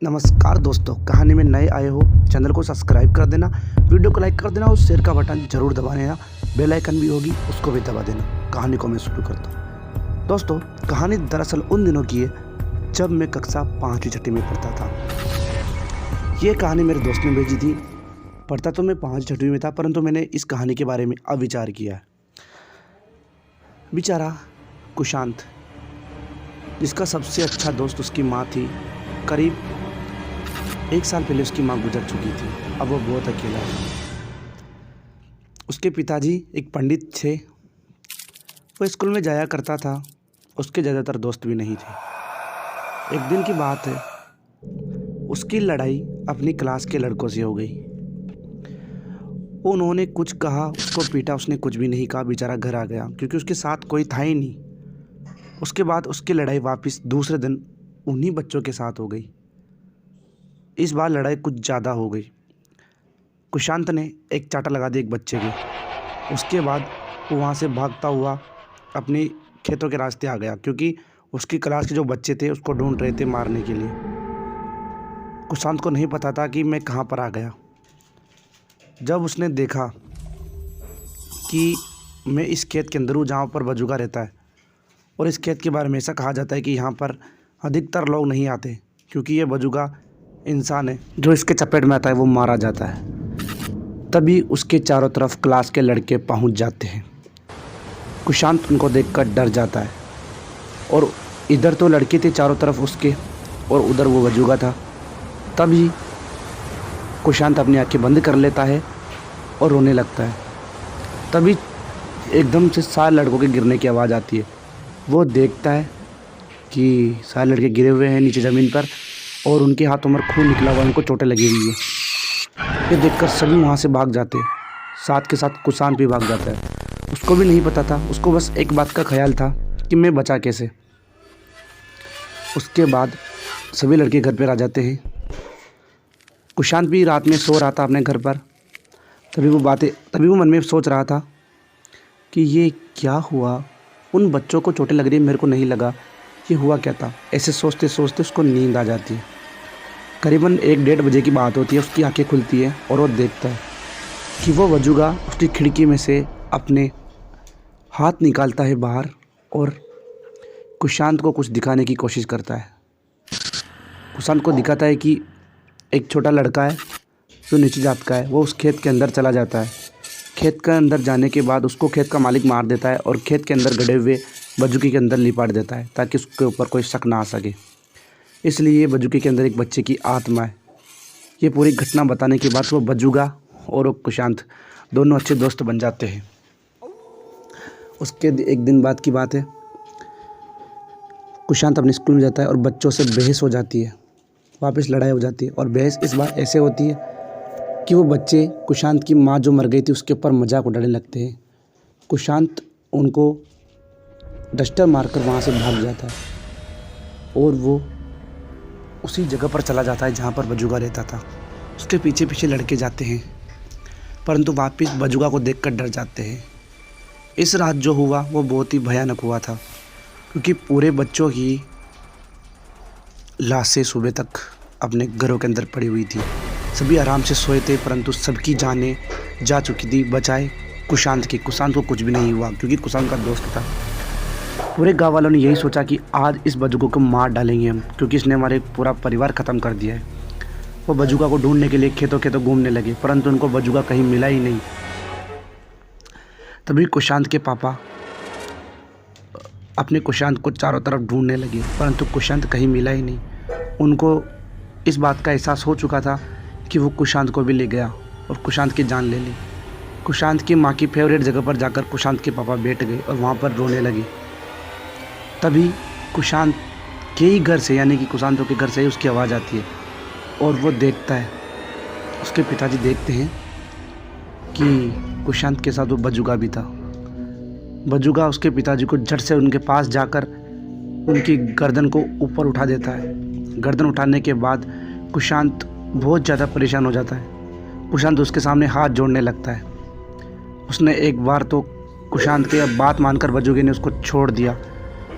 नमस्कार दोस्तों, कहानी में नए आए हो चैनल को सब्सक्राइब कर देना, वीडियो को लाइक कर देना और शेयर का बटन जरूर दबा देना। बेल आइकन भी होगी, उसको भी दबा देना। कहानी को मैं शुरू करता हूँ। दोस्तों, कहानी दरअसल उन दिनों की है जब मैं कक्षा 5वीं छठी में पढ़ता था। ये कहानी मेरे दोस्त ने भेजी थी। पढ़ता तो मैं 5वीं छठी में था, परंतु मैंने इस कहानी के बारे में अब विचार किया। बेचारा कुशांत, जिसका सबसे अच्छा दोस्त उसकी माँ थी। करीब 1 साल पहले उसकी माँ गुजर चुकी थी। अब वो बहुत अकेला है। उसके पिताजी एक पंडित थे। वो स्कूल में जाया करता था। उसके ज़्यादातर दोस्त भी नहीं थे। एक दिन की बात है, उसकी लड़ाई अपनी क्लास के लड़कों से हो गई। उन्होंने कुछ कहा, उसको पीटा। उसने कुछ भी नहीं कहा। बेचारा घर आ गया क्योंकि उसके साथ कोई था ही नहीं। उसके बाद उसकी लड़ाई वापस दूसरे दिन उन्हीं बच्चों के साथ हो गई। इस बार लड़ाई कुछ ज़्यादा हो गई। कुशांत ने एक चाटा लगा दिया एक बच्चे के। उसके बाद वो वहाँ से भागता हुआ अपने खेतों के रास्ते आ गया, क्योंकि उसकी क्लास के जो बच्चे थे उसको ढूंढ रहे थे मारने के लिए। कुशांत को नहीं पता था कि मैं कहाँ पर आ गया। जब उसने देखा कि मैं इस खेत के अंदर हूँ जहाँ पर बजुगा रहता है, और इस खेत के बारे में ऐसा कहा जाता है कि यहाँ पर अधिकतर लोग नहीं आते, क्योंकि ये बजुगा इंसान है, जो इसके चपेट में आता है वो मारा जाता है। तभी उसके चारों तरफ क्लास के लड़के पहुँच जाते हैं। कुशांत उनको देखकर डर जाता है, और इधर तो लड़के थे चारों तरफ उसके, और उधर वो बजुगा था। तभी कुशांत अपनी आंखें बंद कर लेता है और रोने लगता है। तभी एकदम से सारे लड़कों के गिरने की आवाज़ आती है। वो देखता है कि सारे लड़के गिरे हुए हैं नीचे ज़मीन पर, और उनके हाथों में खून निकला हुआ है, उनको चोटें लगी हुई है। ये देखकर सभी वहाँ से भाग जाते हैं। साथ के साथ कुशांत भी भाग जाता है। उसको भी नहीं पता था, उसको बस एक बात का ख्याल था कि मैं बचा कैसे। उसके बाद सभी लड़के घर पर आ जाते हैं। कुशांत भी रात में सो रहा था अपने घर पर। तभी वो मन में सोच रहा था कि ये क्या हुआ, उन बच्चों को चोटें लग रही है, मेरे को नहीं लगा, ये हुआ क्या था। ऐसे सोचते सोचते उसको नींद आ जाती है। करीबन 1-1:30 बजे की बात होती है। उसकी आंखें खुलती है और वो देखता है कि वो बजुगा उसकी खिड़की में से अपने हाथ निकालता है बाहर, और कुशांत को कुछ दिखाने की कोशिश करता है। कुशांत को दिखाता है कि एक छोटा लड़का है जो नीचे जात का है, वो उस खेत के अंदर चला जाता है। खेत के अंदर जाने के बाद उसको खेत का मालिक मार देता है, और खेत के अंदर गड़े हुए बजुकी के अंदर लिपाट देता है, ताकि उसके ऊपर कोई शक ना आ सके। इसलिए ये बजुकी के अंदर एक बच्चे की आत्मा है। ये पूरी घटना बताने के बाद वो बजुगा और वो कुशांत दोनों अच्छे दोस्त बन जाते हैं। उसके एक दिन बाद की बात है। कुशांत अपने स्कूल में जाता है और बच्चों से बहस हो जाती है। वापस लड़ाई हो जाती है, और बहस इस बार ऐसे होती है कि वो बच्चे कुशांत की माँ जो मर गई थी उसके ऊपर मजाक उड़ाने लगते हैं। कुशांत उनको डस्टर मारकर वहाँ से भाग जाता है, और वो उसी जगह पर चला जाता है जहाँ पर बजुगा रहता था। उसके पीछे पीछे लड़के जाते हैं, परंतु वापस बजुगा को देखकर डर जाते हैं। इस रात जो हुआ वो बहुत ही भयानक हुआ था, क्योंकि पूरे बच्चों की लाशें सुबह तक अपने घरों के अंदर पड़ी हुई थी। सभी आराम से सोए थे, परंतु सबकी जानें जा चुकी थी, बचाए कुशांत की। कुशांत को कुछ भी नहीं हुआ, क्योंकि कुशांत का दोस्त था। पूरे गांव वालों ने यही सोचा कि आज इस बजुगा को मार डालेंगे हम, क्योंकि इसने हमारे पूरा परिवार ख़त्म कर दिया है। वो बजुगा को ढूंढने के लिए खेतों खेतों घूमने लगे, परंतु उनको बजुगा कहीं मिला ही नहीं। तभी कुशांत के पापा अपने कुशांत को चारों तरफ ढूंढने लगे, परंतु कुशांत कहीं मिला ही नहीं। उनको इस बात का एहसास हो चुका था कि वो कुशांत को भी ले गया और कुशांत की जान ले ली। कुशांत की माँ की फेवरेट जगह पर जाकर कुशांत के पापा बैठ गए और वहाँ पर रोने लगे। तभी कुशांत के ही घर से, यानी कि कुशांतों के घर से ही उसकी आवाज़ आती है, और वो देखता है। उसके पिताजी देखते हैं कि कुशांत के साथ वो बजुगा भी था। बजुगा उसके पिताजी को झट से उनके पास जाकर उनकी गर्दन को ऊपर उठा देता है। गर्दन उठाने के बाद कुशांत बहुत ज़्यादा परेशान हो जाता है। कुशांत उसके सामने हाथ जोड़ने लगता है। उसने एक बार तो कुशांत के बात मानकर बजुगे ने उसको छोड़ दिया,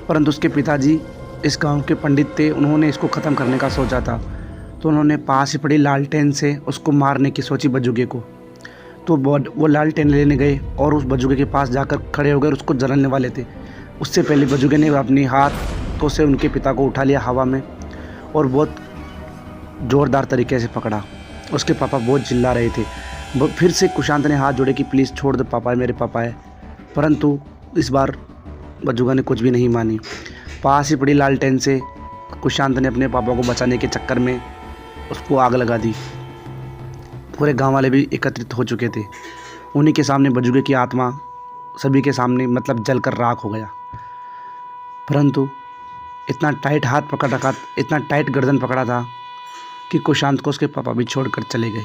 परंतु उसके पिताजी इस गांव के पंडित थे, उन्होंने इसको ख़त्म करने का सोचा था। तो तो उन्होंने पास ही पड़ी लालटेन से उसको मारने की सोची बजुगे को। तो वो लालटेन लेने गए और उस बजुगे के पास जाकर खड़े हो गए और उसको जलाने वाले थे। उससे पहले बजुगे ने अपनी हाथों से उनके पिता को उठा लिया हवा में और बहुत ज़ोरदार तरीके से पकड़ा। उसके पापा बहुत चिल्ला रहे थे। फिर से कुशांत ने हाथ जोड़े कि प्लीज़ छोड़ दो पापा, मेरे पापा है। परंतु इस बार बजुगा ने कुछ भी नहीं मानी। पास ही पड़ी लालटेन से कुशांत ने अपने पापा को बचाने के चक्कर में उसको आग लगा दी। पूरे गांव वाले भी एकत्रित हो चुके थे। उन्हीं के सामने बजुगे की आत्मा सभी के सामने मतलब जलकर राख हो गया। परंतु इतना टाइट हाथ पकड़ रखा, इतना टाइट गर्दन पकड़ा था कि कुशांत को उसके पापा भी छोड़कर चले गए।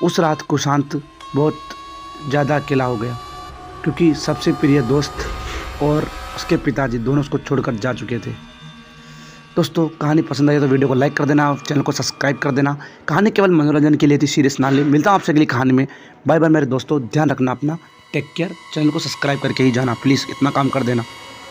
उस रात कुशांत बहुत ज़्यादा अकेला हो गया क्योंकि सबसे प्रिय दोस्त और उसके पिताजी दोनों उसको छोड़कर जा चुके थे। दोस्तों कहानी पसंद आई तो वीडियो को लाइक कर देना, चैनल को सब्सक्राइब कर देना। कहानी केवल मनोरंजन के लिए थी, सीरियस ना ले। मिलता हूँ आपसे अगली कहानी में। बाय बाय मेरे दोस्तों, ध्यान रखना अपना, टेक केयर। चैनल को सब्सक्राइब करके ही जाना प्लीज़, इतना काम कर देना।